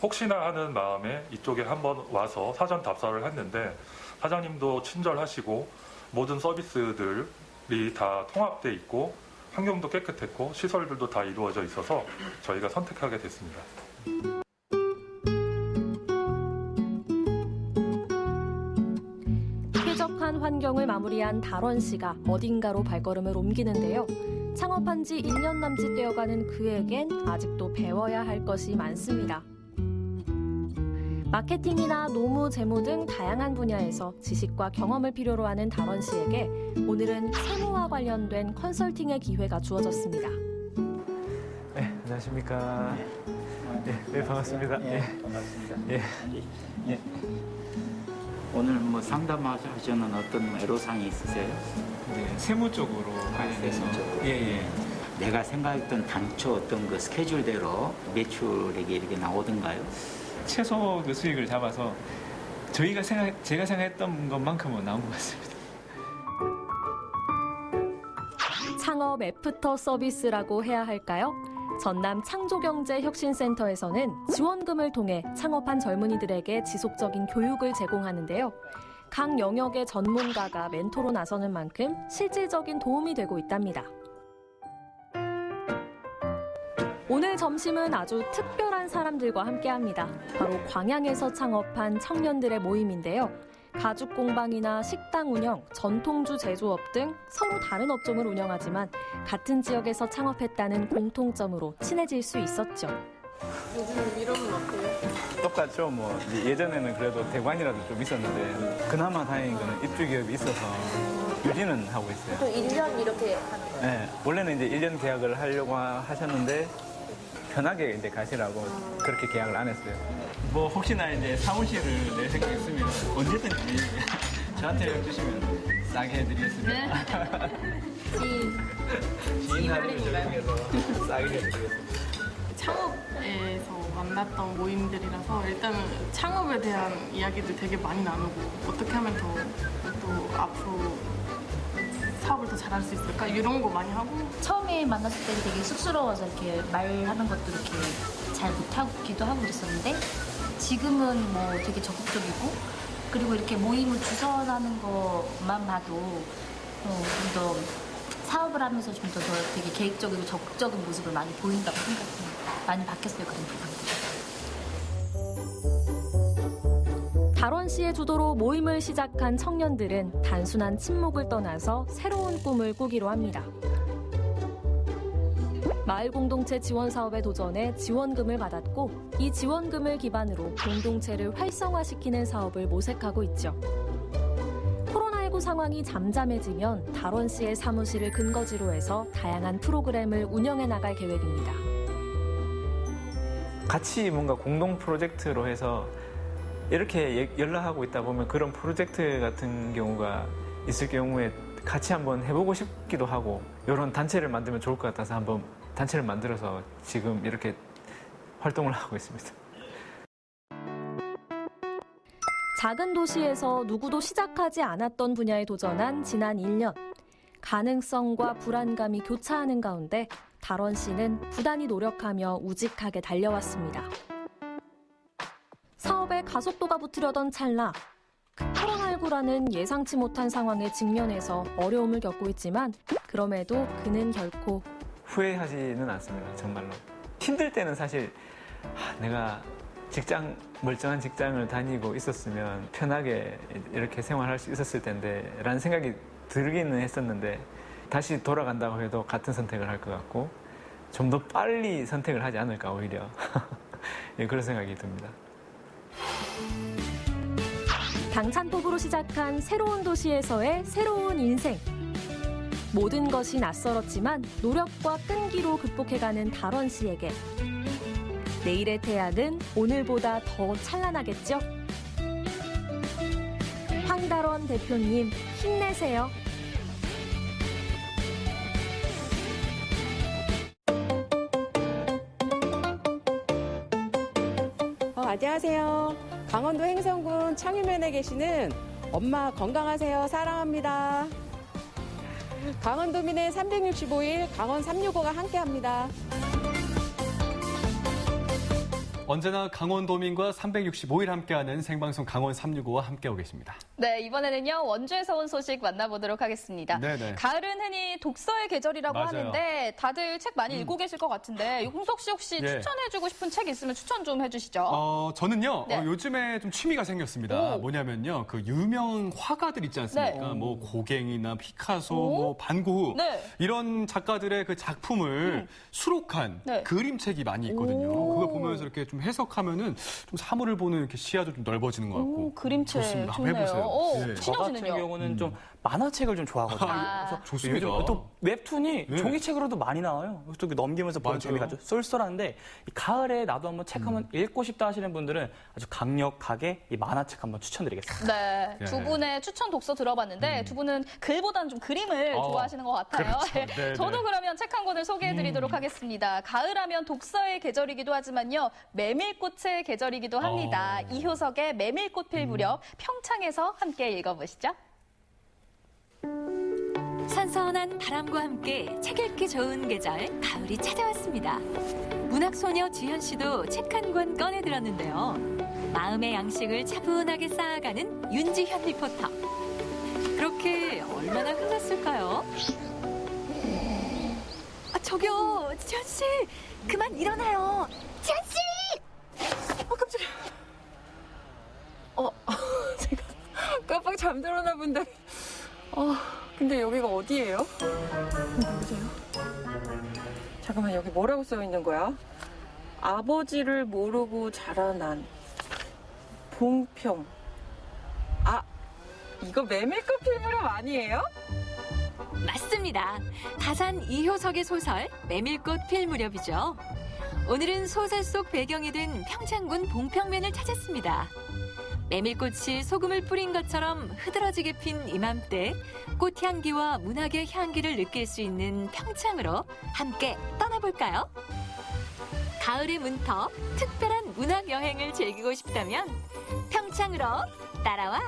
혹시나 하는 마음에 이쪽에 한번 와서 사전 답사를 했는데 사장님도 친절하시고 모든 서비스들이 다 통합돼 있고 환경도 깨끗했고 시설들도 다 이루어져 있어서 저희가 선택하게 됐습니다. 쾌적한 환경을 마무리한 달원 씨가 어딘가로 발걸음을 옮기는데요. 창업한 지 1년 남짓 되어가는 그에겐 아직도 배워야 할 것이 많습니다. 마케팅이나 노무, 재무 등 다양한 분야에서 지식과 경험을 필요로 하는 달원 씨에게 오늘은 세무와 관련된 컨설팅의 기회가 주어졌습니다. 네, 안녕하십니까. 네, 반갑습니다. 반갑습니다. 예. 오늘 뭐 상담하시는 어떤 애로사항이 있으세요? 네, 세무 쪽으로 관련해서. 예. 내가 생각했던 당초 어떤 그 스케줄대로 매출액이 이렇게 나오던가요? 최소 그 수익을 잡아서 제가 생각했던 것만큼은 나온 것 같습니다. 창업 애프터 서비스라고 해야 할까요? 전남 창조경제혁신센터에서는 지원금을 통해 창업한 젊은이들에게 지속적인 교육을 제공하는데요. 각 영역의 전문가가 멘토로 나서는 만큼 실질적인 도움이 되고 있답니다. 오늘 점심은 아주 특별한 사람들과 함께합니다. 바로 광양에서 창업한 청년들의 모임인데요. 가죽 공방이나 식당 운영, 전통주 제조업 등 서로 다른 업종을 운영하지만 같은 지역에서 창업했다는 공통점으로 친해질 수 있었죠. 요즘 이름은 어때요? 똑같죠. 뭐 예전에는 그래도 대관이라도 좀 있었는데 그나마 다행인 거는 입주 기업이 있어서 유지는 하고 있어요. 또 1년 이렇게 하는 거예요? 네, 원래는 이제 1년 계약을 하려고 하셨는데 편하게 이제 가시라고 그렇게 계약을 안 했어요. 뭐 혹시나 이제 사무실을 낼 생각 있으면 언제든지 저한테 연락 주시면 싸게 해드리겠습니다. 지인한테 저쪽에서 싸게 해드리겠습니다. 창업에서 만났던 모임들이라서 일단은 창업에 대한 이야기들 되게 많이 나누고 어떻게 하면 또 앞으로 사업을 더 잘할 수 있을까? 이런 거 많이 하고. 처음에 만났을 때는 되게 쑥스러워서 이렇게 말하는 것도 이렇게 잘 못하기도 하고 그랬었는데 지금은 뭐 되게 적극적이고 그리고 이렇게 모임을 주선하는 것만 봐도 좀 더 사업을 하면서 좀 더 되게 계획적이고 적극적인 모습을 많이 보인다고 생각합니다. 많이 바뀌었어요, 그런 부분들이. 달원 씨의 주도로 모임을 시작한 청년들은 단순한 친목을 떠나서 새로운 꿈을 꾸기로 합니다. 마을 공동체 지원 사업에 도전해 지원금을 받았고 이 지원금을 기반으로 공동체를 활성화시키는 사업을 모색하고 있죠. 코로나19 상황이 잠잠해지면 달원 씨의 사무실을 근거지로 해서 다양한 프로그램을 운영해 나갈 계획입니다. 같이 뭔가 공동 프로젝트로 해서 이렇게 연락하고 있다 보면 그런 프로젝트 같은 경우가 있을 경우에 같이 한번 해보고 싶기도 하고 이런 단체를 만들면 좋을 것 같아서 한번 단체를 만들어서 지금 이렇게 활동을 하고 있습니다. 작은 도시에서 누구도 시작하지 않았던 분야에 도전한 지난 1년. 가능성과 불안감이 교차하는 가운데 달원 씨는 부단히 노력하며 우직하게 달려왔습니다. 사업에 가속도가 붙으려던 찰나 코로나19라는 예상치 못한 상황에 직면해서 어려움을 겪고 있지만 그럼에도 그는 결코 후회하지는 않습니다. 정말로. 힘들 때는 사실 내가 멀쩡한 직장을 다니고 있었으면 편하게 이렇게 생활할 수 있었을 텐데 라는 생각이 들기는 했었는데 다시 돌아간다고 해도 같은 선택을 할 것 같고 좀 더 빨리 선택을 하지 않을까 오히려 예, 그런 생각이 듭니다. 당찬폭으로 시작한 새로운 도시에서의 새로운 인생. 모든 것이 낯설었지만 노력과 끈기로 극복해가는 달원 씨에게 내일의 태양은 오늘보다 더 찬란하겠죠? 황달원 대표님, 힘내세요. 안녕하세요. 강원도 행성군 창유면에 계시는 엄마 건강하세요. 사랑합니다. 강원도민의 365일 강원 365가 함께합니다. 언제나 강원도민과 365일 함께하는 생방송 강원 365와 함께하고 계십니다. 네, 이번에는요. 원주에서 온 소식 만나보도록 하겠습니다. 네네. 가을은 흔히 독서의 계절이라고 맞아요. 하는데 다들 책 많이 읽고 계실 것 같은데 홍석 씨 혹시 예. 추천해주고 싶은 책 있으면 추천 좀 해주시죠. 저는요. 네. 요즘에 좀 취미가 생겼습니다. 오. 뭐냐면요. 그 유명 화가들 있지 않습니까? 네. 뭐 고갱이나 피카소, 오. 뭐 반고흐 네. 이런 작가들의 그 작품을 수록한 네. 그림책이 많이 있거든요. 오. 그걸 보면서 이렇게 좀 해석하면은 좀 사물을 보는 이렇게 시야도 좀 넓어지는 것 같고. 그림책 좋습니다. 좋네요. 해보세요. 오, 저 같은 경우는 좀 만화책을 좀 좋아하거든요. 그래서 좋습니다. 요즘 또 웹툰이 네. 종이책으로도 많이 나와요. 또 넘기면서 보는 맞아요. 재미가 아주 쏠쏠한데 이 가을에 나도 한번 책 한번 읽고 싶다 하시는 분들은 아주 강력하게 이 만화책 한번 추천드리겠습니다. 네, 네. 두 분의 추천 독서 들어봤는데 두 분은 글보다는 좀 그림을 좋아하시는 것 같아요. 그렇죠. 네, 저도 네. 그러면 책 한 권을 소개해드리도록 하겠습니다. 가을하면 독서의 계절이기도 하지만요. 메밀꽃의 계절이기도 합니다. 이효석의 메밀꽃 필 무렵 평창에서 함께 읽어보시죠. 선선한 바람과 함께 책 읽기 좋은 계절 가을이 찾아왔습니다. 문학소녀 지현 씨도 책 한 권 꺼내들었는데요. 마음의 양식을 차분하게 쌓아가는 윤지현 리포터. 그렇게 얼마나 흘렀을까요? 저기요, 지현 씨, 그만 일어나요. 지현 씨! 깜짝이야. 제가 깜빡 잠들었나 본데. 근데 여기가 어디예요? 누구세요? 잠깐만, 여기 뭐라고 써 있는 거야? 아버지를 모르고 자라난 봉평. 이거 메밀꽃 필 무렵 아니에요? 맞습니다. 가산 이효석의 소설 메밀꽃 필 무렵이죠. 오늘은 소설 속 배경이 된 평창군 봉평면을 찾았습니다. 메밀꽃이 소금을 뿌린 것처럼 흐드러지게 핀 이맘때 꽃향기와 문학의 향기를 느낄 수 있는 평창으로 함께 떠나볼까요? 가을의 문턱, 특별한 문학 여행을 즐기고 싶다면 평창으로 따라와!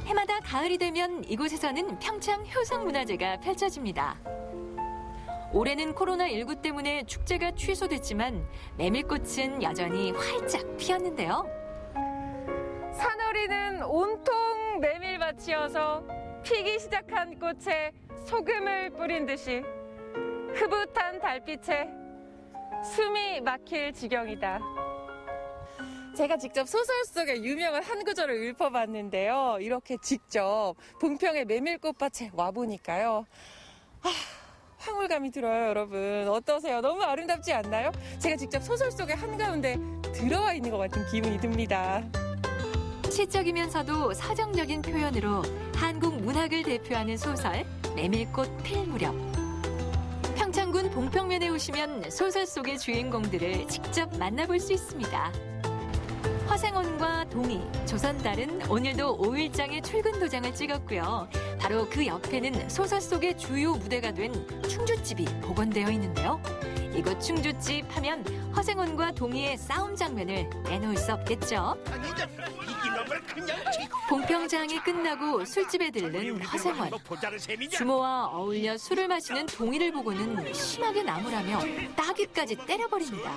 해마다 가을이 되면 이곳에서는 평창 효성문화제가 펼쳐집니다. 올해는 코로나19 때문에 축제가 취소됐지만 메밀꽃은 여전히 활짝 피었는데요. 산허리는 온통 메밀밭이어서 피기 시작한 꽃에 소금을 뿌린 듯이 흐뭇한 달빛에 숨이 막힐 지경이다. 제가 직접 소설 속의 유명한 한 구절을 읊어봤는데요. 이렇게 직접 봉평의 메밀꽃밭에 와보니까요. 황홀감이 들어요, 여러분. 어떠세요? 너무 아름답지 않나요? 제가 직접 소설 속의 한가운데 들어와 있는 것 같은 기분이 듭니다. 시적이면서도 서정적인 표현으로 한국 문학을 대표하는 소설 메밀꽃 필 무렵. 평창군 봉평면에 오시면 소설 속의 주인공들을 직접 만나볼 수 있습니다. 허생원과 동희, 조선달은 오늘도 5일장의 출근 도장을 찍었고요. 바로 그 옆에는 소설 속의 주요 무대가 된 충주집이 복원되어 있는데요. 이곳 충주집 하면 허생원과 동희의 싸움 장면을 빼놓을 수 없겠죠. 봉평장이 끝나고 술집에 들른 허생원. 주모와 어울려 술을 마시는 동희를 보고는 심하게 나무라며 따귀까지 때려버립니다.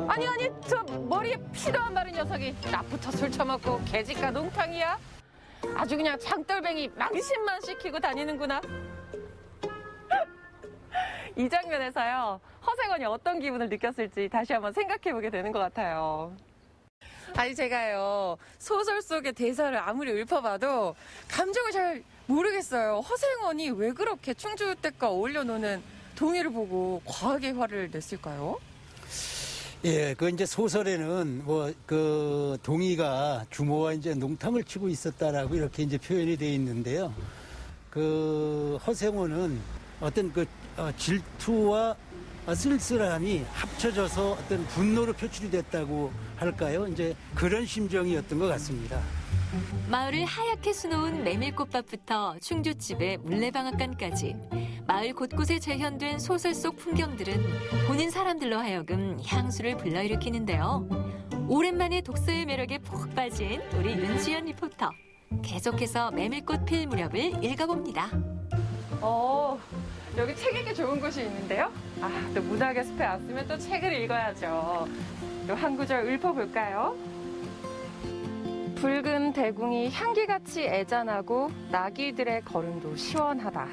아니, 저 머리에 피도 안 마른 녀석이 낮부터 술 처먹고 개집가 농탕이야? 아주 그냥 장돌뱅이 망신만 시키고 다니는구나. 이 장면에서요, 허생원이 어떤 기분을 느꼈을지 다시 한번 생각해보게 되는 것 같아요. 아니, 제가요, 소설 속의 대사를 아무리 읊어봐도 감정을 잘 모르겠어요. 허생원이 왜 그렇게 충주댁과 어울려 노는 동희를 보고 과하게 화를 냈을까요? 예, 그 이제 소설에는 그 동희가 주모와 이제 농탕을 치고 있었다라고 이렇게 이제 표현이 돼 있는데요. 그 허생원은 어떤 그 질투와 쓸쓸함이 합쳐져서 어떤 분노로 표출이 됐다고 할까요? 이제 그런 심정이었던 것 같습니다. 마을을 하얗게 수놓은 메밀꽃밭부터 충주집의 물레방앗간까지 마을 곳곳에 재현된 소설 속 풍경들은 보는 사람들로 하여금 향수를 불러일으키는데요. 오랜만에 독서의 매력에 푹 빠진 우리 윤지연 리포터. 계속해서 메밀꽃 필 무렵을 읽어봅니다. 여기 책 읽기 좋은 곳이 있는데요. 또 문학의 숲에 왔으면 또 책을 읽어야죠. 또 한 구절 읊어볼까요? 붉은 대궁이 향기같이 애잔하고 나귀들의 걸음도 시원하다.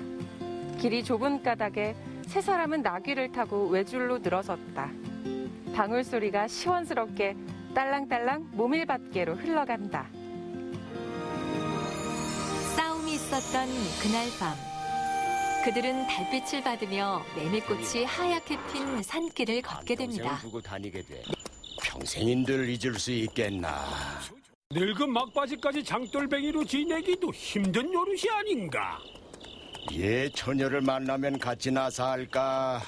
길이 좁은 까닭에 세 사람은 나귀를 타고 외줄로 늘어섰다. 방울 소리가 시원스럽게 딸랑딸랑 모밀밭계로 흘러간다. 싸움이 있었던 그날 밤. 그들은 달빛을 받으며 메밀꽃이 하얗게 핀 산길을 걷게 됩니다. 두고 다니게 돼. 평생인들 잊을 수 있겠나. 늙은 막바지까지 장돌뱅이로 지내기도 힘든 노릇이 아닌가. 예, 처녀를 만나면 같이 나서 할까.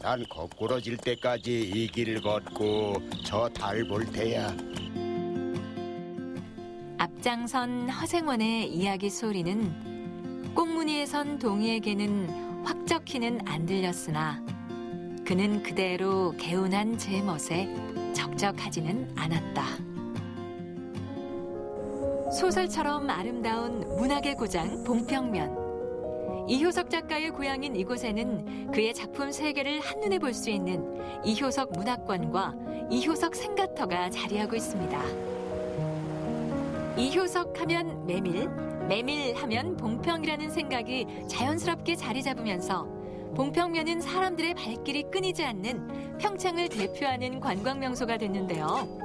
난 거꾸러질 때까지 이 길 걷고 저 달 볼 테야. 앞장선 허생원의 이야기 소리는 꽁무니에 선 동희에게는 확 적히는 안 들렸으나 그는 그대로 개운한 제 멋에 적적하지는 않았다. 소설처럼 아름다운 문학의 고장 봉평면. 이효석 작가의 고향인 이곳에는 그의 작품 세계를 한눈에 볼 수 있는 이효석 문학관과 이효석 생가터가 자리하고 있습니다. 이효석 하면 메밀, 메밀 하면 봉평이라는 생각이 자연스럽게 자리 잡으면서 봉평면은 사람들의 발길이 끊이지 않는 평창을 대표하는 관광명소가 됐는데요.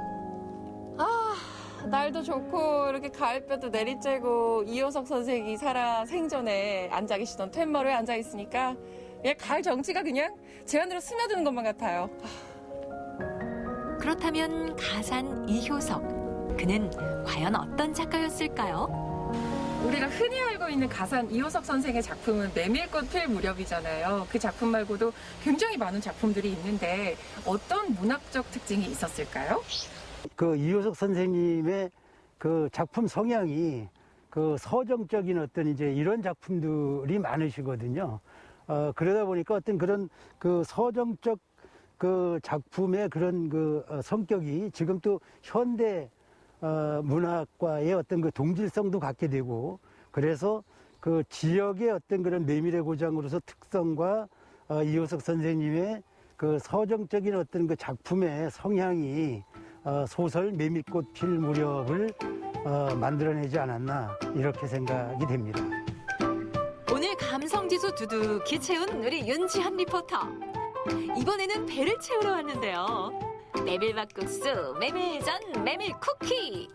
날도 좋고 이렇게 가을볕도 내리쬐고 이효석 선생이 살아 생전에 앉아 계시던 툇마루에 앉아 있으니까 그냥 가을 정취가 그냥 제 안으로 스며드는 것만 같아요. 그렇다면 가산 이효석, 그는 과연 어떤 작가였을까요? 우리가 흔히 알고 있는 가산 이효석 선생의 작품은 메밀꽃 필 무렵이잖아요. 그 작품 말고도 굉장히 많은 작품들이 있는데 어떤 문학적 특징이 있었을까요? 그 이효석 선생님의 그 작품 성향이 그 서정적인 어떤 이제 이런 작품들이 많으시거든요. 그러다 보니까 어떤 그런 그 서정적 그 작품의 그런 그 성격이 지금 또 현대 문학과의 어떤 그 동질성도 갖게 되고, 그래서 그 지역의 어떤 그런 메밀의 고장으로서 특성과 이효석 선생님의 그 서정적인 어떤 그 작품의 성향이 소설 메밀꽃 필 무렵을 만들어내지 않았나 이렇게 생각이 됩니다. 오늘 감성지수 두둑히 채운 우리 윤지한 리포터. 이번에는 배를 채우러 왔는데요. 메밀밥국수, 메밀전, 메밀쿠키.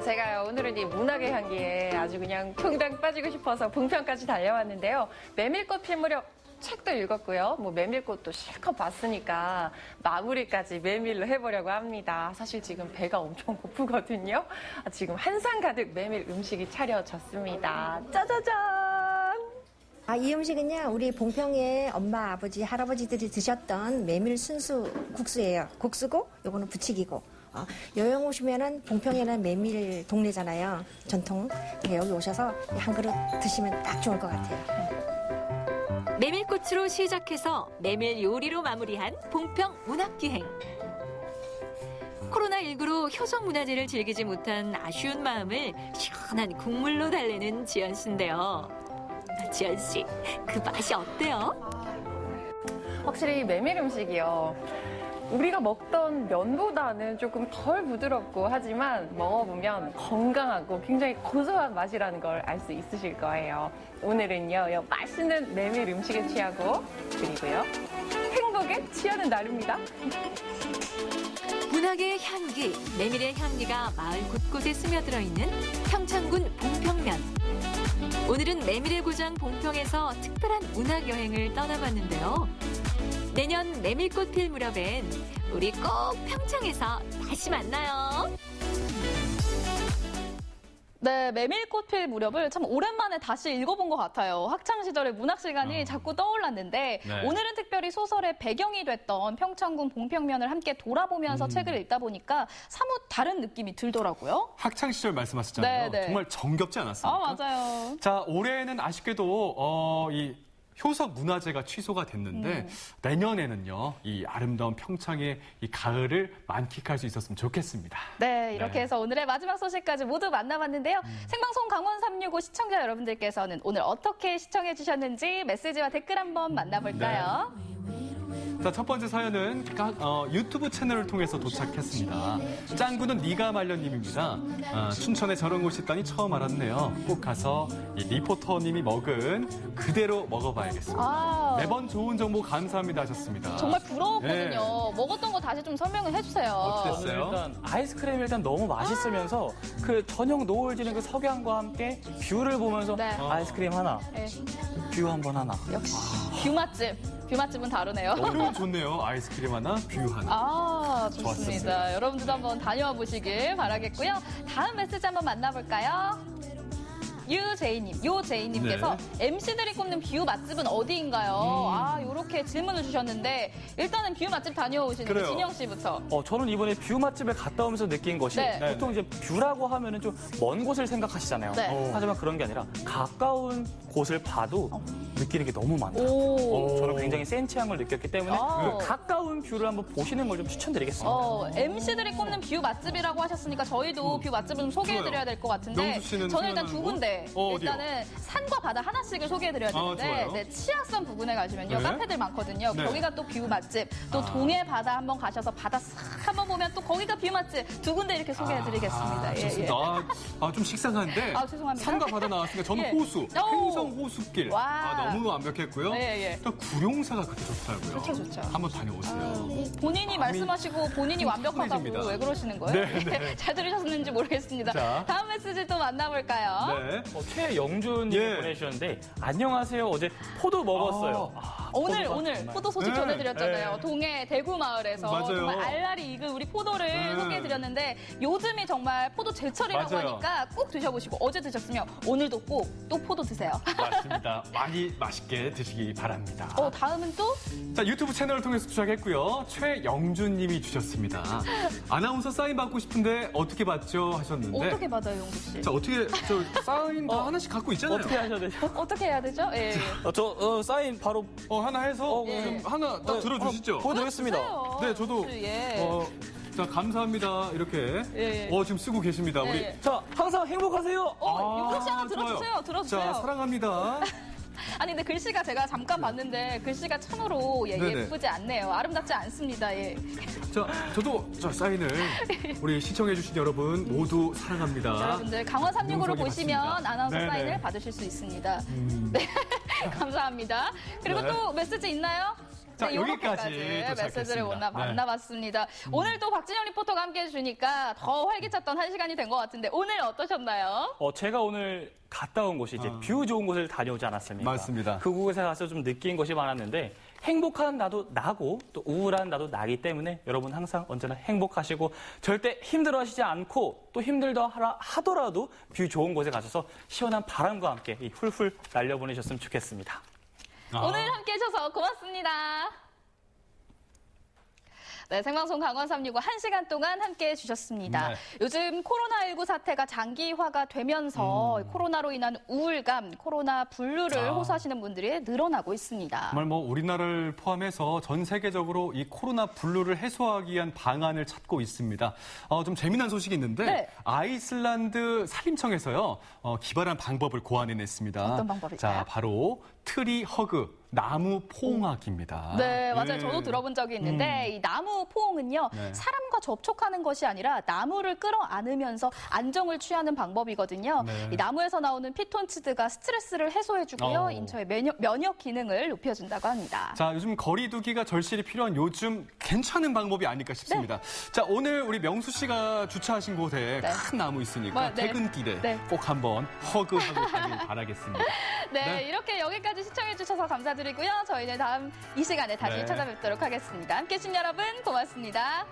제가요, 오늘은 이 문학의 향기에 아주 그냥 퐁당 빠지고 싶어서 봉평까지 달려왔는데요. 메밀꽃 필 무렵 책도 읽었고요. 뭐 메밀꽃도 실컷 봤으니까 마무리까지 메밀로 해보려고 합니다. 사실 지금 배가 엄청 고프거든요. 지금 한상 가득 메밀 음식이 차려졌습니다. 짜자잔! 이 음식은요, 우리 봉평의 엄마, 아버지, 할아버지들이 드셨던 메밀 순수 국수예요. 국수고, 요거는 부치기고. 여행 오시면은 봉평에는 메밀 동네잖아요. 전통. 여기 오셔서 한 그릇 드시면 딱 좋을 것 같아요. 메밀꽃으로 시작해서 메밀 요리로 마무리한 봉평 문학기행. 코로나19로 효성문화제를 즐기지 못한 아쉬운 마음을 시원한 국물로 달래는 지연 씨인데요. 지연 씨, 그 맛이 어때요? 확실히 메밀 음식이요. 우리가 먹던 면보다는 조금 덜 부드럽고 하지만 먹어보면 건강하고 굉장히 고소한 맛이라는 걸 알 수 있으실 거예요. 오늘은요, 맛있는 메밀 음식에 취하고 그리고요, 행복에 취하는 날입니다. 문학의 향기, 메밀의 향기가 마을 곳곳에 스며들어 있는 평창군 봉평면. 오늘은 메밀의 고장 봉평에서 특별한 문학 여행을 떠나봤는데요. 내년 메밀꽃 필 무렵엔 우리 꼭 평창에서 다시 만나요. 네, 메밀꽃 필 무렵을 참 오랜만에 다시 읽어본 것 같아요. 학창시절의 문학 시간이 자꾸 떠올랐는데 네. 오늘은 특별히 소설의 배경이 됐던 평창군 봉평면을 함께 돌아보면서 책을 읽다 보니까 사뭇 다른 느낌이 들더라고요. 학창 시절 말씀하셨잖아요. 네, 네. 정말 정겹지 않았습니까? 맞아요. 자, 올해는 아쉽게도 이 효석 문화제가 취소가 됐는데 내년에는요, 이 아름다운 평창의 이 가을을 만끽할 수 있었으면 좋겠습니다. 네, 이렇게 해서 오늘의 마지막 소식까지 모두 만나봤는데요. 생방송 강원 365 시청자 여러분들께서는 오늘 어떻게 시청해 주셨는지 메시지와 댓글 한번 만나볼까요? 자, 첫 번째 사연은 유튜브 채널을 통해서 도착했습니다. 짱구는 네가 말년님입니다. 춘천에 저런 곳이 있다니 처음 알았네요. 꼭 가서 이 리포터님이 먹은 그대로 먹어봐야겠습니다. 매번 좋은 정보 감사합니다 하셨습니다. 정말 부러웠거든요. 네. 먹었던 거 다시 좀 설명을 해주세요. 어떻게 됐어요? 일단 아이스크림이 일단 너무 맛있으면서 그 저녁 노을 지는 그 석양과 함께 뷰를 보면서 아이스크림 하나, 네. 뷰 한 번 하나. 역시 뷰 맛집. 뷰 맛집은 다르네요. 너무 좋네요. 아이스크림 하나, 뷰 하나. 좋습니다. 좋았습니다. 여러분들도 한번 다녀와 보시길 바라겠고요. 다음 메시지 한번 만나볼까요? 요제이님께서 MC들이 꼽는 뷰 맛집은 어디인가요? 이렇게 질문을 주셨는데 일단은 뷰 맛집 다녀오신 우리 진영 씨부터. 저는 이번에 뷰 맛집에 갔다 오면서 느낀 것이 보통 이제 뷰라고 하면은 좀 먼 곳을 생각하시잖아요. 네. 하지만 그런 게 아니라 가까운 곳을 봐도 느끼는 게 너무 많더라고요. 저는 굉장히 센 취향을 느꼈기 때문에 그 가까운 뷰를 한번 보시는 걸 좀 추천드리겠습니다. MC들이 꼽는 뷰 맛집이라고 하셨으니까 저희도 뷰 맛집을 좀 소개해드려야 될 것 같은데 저는 일단 두 군데. 일단은 산과 바다 하나씩을 소개해드려야 되는데 치악산 부근에 가시면요 카페들 많거든요. 거기가 또 뷰 맛집. 또 동해 바다 한번 가셔서 바다 싹 한번 보면 또 거기가 뷰 맛집. 두 군데 이렇게 소개해드리겠습니다. 좋습니다. 좀 식상한데 죄송합니다. 산과 바다 나왔으니까 저는 호수, 행성 호수길 너무 완벽했고요. 또 구룡사가 그렇게 좋더라고요. 좋죠. 한번 다녀오세요. 본인이 말씀하시고 본인이 완벽하다고 푸짐해집니다. 왜 그러시는 거예요? 네. 잘 들으셨는지 모르겠습니다. 자. 다음 메시지 또 만나볼까요? 최영준님이 보내주셨는데 안녕하세요. 어제 포도 먹었어요. 오늘 포도 소식 전해드렸잖아요. 동해 대구 마을에서 맞아요. 정말 알알이 익은 우리 포도를 소개해드렸는데 요즘이 정말 포도 제철이라고 맞아요. 하니까 꼭 드셔보시고 어제 드셨으면 오늘도 꼭 또 포도 드세요. 맞습니다. 많이 맛있게 드시기 바랍니다. 다음은 또? 자, 유튜브 채널을 통해서 도착했고요. 최영준님이 주셨습니다. 아나운서 사인 받고 싶은데 어떻게 받죠? 하셨는데. 어떻게 받아요, 영국 씨? 자, 어떻게 사인 다 하나씩 갖고 있잖아요. 어떻게 하셔야 되죠? 어떻게 해야 되죠? 예. 저 사인 바로 하나 해서 예. 좀 하나 딱 들어주시죠. 보여드리겠습니다. 네, 저도 자, 감사합니다. 이렇게 지금 쓰고 계십니다. 우리 자, 항상 행복하세요. 영국 씨 하나 좋아요. 들어주세요. 자, 사랑합니다. 아니 근데 글씨가 제가 잠깐 봤는데 글씨가 참으로 네네. 예쁘지 않네요. 아름답지 않습니다. 자, 저도 사인을 우리 시청해주신 여러분 모두 사랑합니다. 여러분들 강원 365로 보시면 받습니다. 아나운서 네네. 사인을 받으실 수 있습니다. 네, 감사합니다. 그리고 또 메시지 있나요? 자, 네, 여기까지 메시지를 도착했습니다. 만나봤습니다. 오늘 또 박진영 리포터가 함께 해주니까 더 활기찼던 한 시간이 된 것 같은데 오늘 어떠셨나요? 제가 오늘 갔다 온 곳이 이제 뷰 좋은 곳을 다녀오지 않았습니까? 맞습니다. 그곳에 가서 좀 느낀 것이 많았는데 행복한 나도 나고 또 우울한 나도 나기 때문에 여러분 항상 언제나 행복하시고 절대 힘들어하시지 않고 또 힘들다 하더라도 뷰 좋은 곳에 가셔서 시원한 바람과 함께 이 훌훌 날려보내셨으면 좋겠습니다. 오늘 함께 해주셔서 고맙습니다. 네, 생방송 강원 365 1시간 동안 함께 해주셨습니다. 네. 요즘 코로나19 사태가 장기화가 되면서 코로나로 인한 우울감, 코로나 분류를 호소하시는 분들이 늘어나고 있습니다. 정말 뭐 우리나라를 포함해서 전 세계적으로 이 코로나 분류를 해소하기 위한 방안을 찾고 있습니다. 좀 재미난 소식이 있는데 네. 아이슬란드 산림청에서요 기발한 방법을 고안해냈습니다. 어떤 방법일까요? 자, 바로 트리 허그. 나무 포옹하기입니다. 네, 맞아요. 예. 저도 들어본 적이 있는데 이 나무 포옹은요. 네. 사람과 접촉하는 것이 아니라 나무를 끌어안으면서 안정을 취하는 방법이거든요. 네. 이 나무에서 나오는 피톤치드가 스트레스를 해소해주고요. 인체의 면역 기능을 높여준다고 합니다. 자, 요즘 거리 두기가 절실히 필요한 요즘 괜찮은 방법이 아닐까 싶습니다. 자, 오늘 우리 명수 씨가 주차하신 곳에 네. 큰 나무 있으니까 네. 퇴근길에 네. 꼭 한번 허그하고 가길 바라겠습니다. 네, 이렇게 여기까지 시청해주셔서 감사드리고요. 저희는 다음 이 시간에 다시 네. 찾아뵙도록 하겠습니다. 함께해 주신 여러분 고맙습니다.